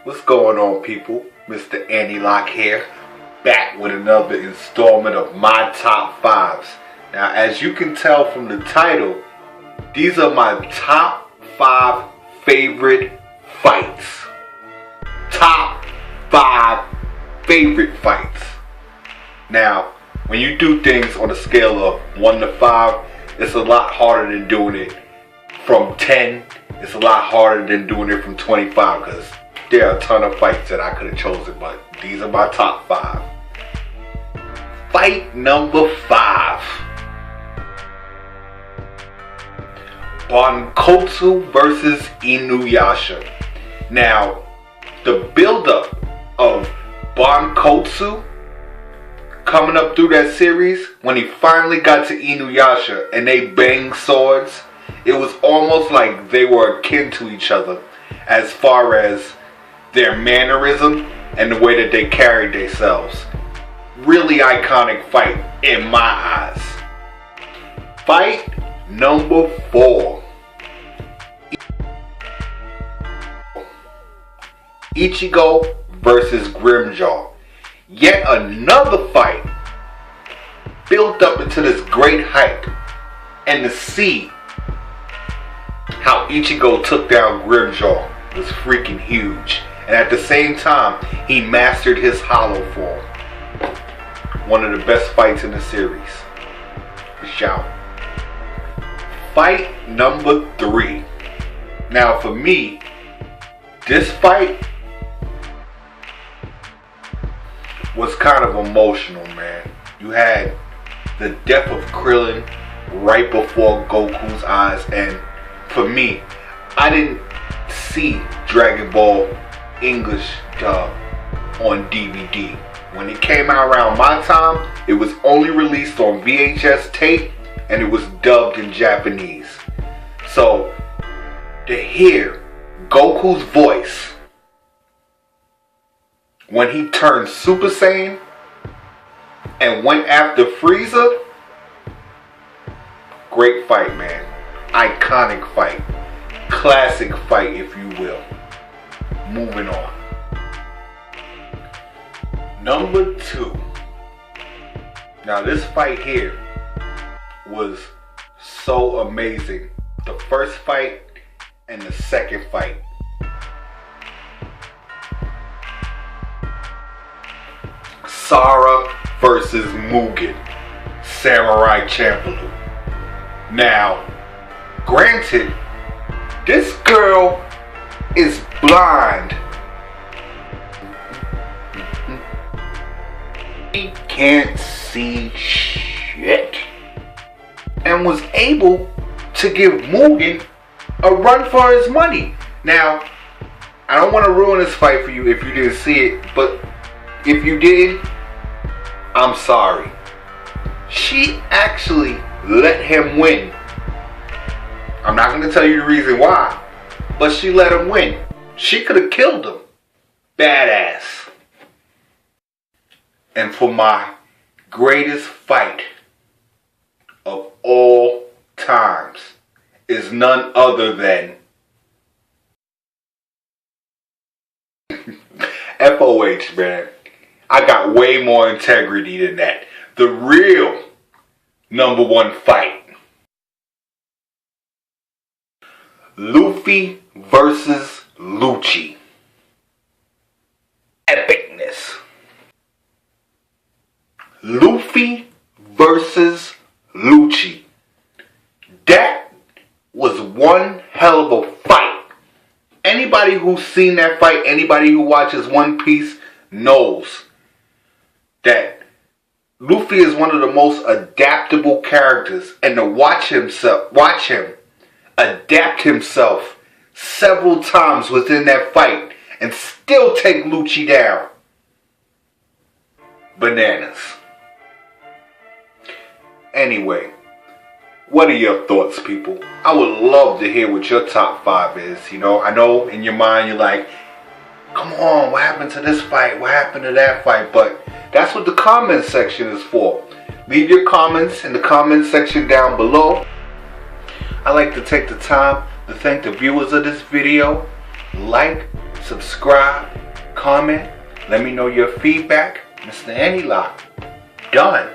What's going on, people? Mr. Andy Lock here, back with another installment of my top fives. Now, as you can tell from the title, these are my top 5 favorite fights. Top 5 favorite fights. Now, when you do things on a scale of 1 to 5, it's a lot harder than doing it from 10. It's a lot harder than doing it from 25 because there are a ton of fights that I could have chosen, but these are my top 5. Fight number 5. Bondkatsu versus Inuyasha. Now, the build-up of Bondkatsu coming up through that series, when he finally got to Inuyasha and they banged swords, it was almost like they were akin to each other as far as their mannerism and the way that they carried themselves. Really iconic fight in my eyes. Fight number 4. Ichigo versus Grimjaw. Yet another fight built up into this great hype, and to see how Ichigo took down Grimjaw was freaking huge. And at the same time, he mastered his hollow form. One of the best fights in the series. Shout. Fight number 3. Now for me, this fight was kind of emotional, man. You had the death of Krillin right before Goku's eyes, and for me, I didn't see Dragon Ball English dub on DVD. When it came out around my time, it was only released on VHS tape and it was dubbed in Japanese. So to hear Goku's voice when he turned Super Saiyan and went after Frieza, great fight, man. Iconic fight. Classic fight, if you will. Moving on. Number 2. Now this fight here was so amazing. The first fight and the second fight. Saara versus Mugen, Samurai Champloo. Now, granted, this girl is blind. She can't see shit. And was able to give Mugen a run for his money. Now, I don't want to ruin this fight for you if you didn't see it, but if you did, I'm sorry. She actually let him win. I'm not going to tell you the reason why, but she let him win. She could have killed him. Badass. And for my greatest fight of all times is none other than FOH, man. I got way more integrity than that. The real number 1 fight. Luffy versus Lucci. Epicness. Luffy versus Lucci. That was one hell of a fight. Anybody who's seen that fight, anybody who watches One Piece knows that Luffy is one of the most adaptable characters, and to watch him adapt himself several times within that fight and still take Lucci down. Bananas. Anyway, what are your thoughts, people? I would love to hear what your top 5 is. You know, I know in your mind you're like, come on, what happened to this fight? What happened to that fight? But that's what the comment section is for. Leave your comments in the comment section down below. I like to take the time to thank the viewers of this video. Like, subscribe, comment. Let me know your feedback. Mr. Anylock. Done.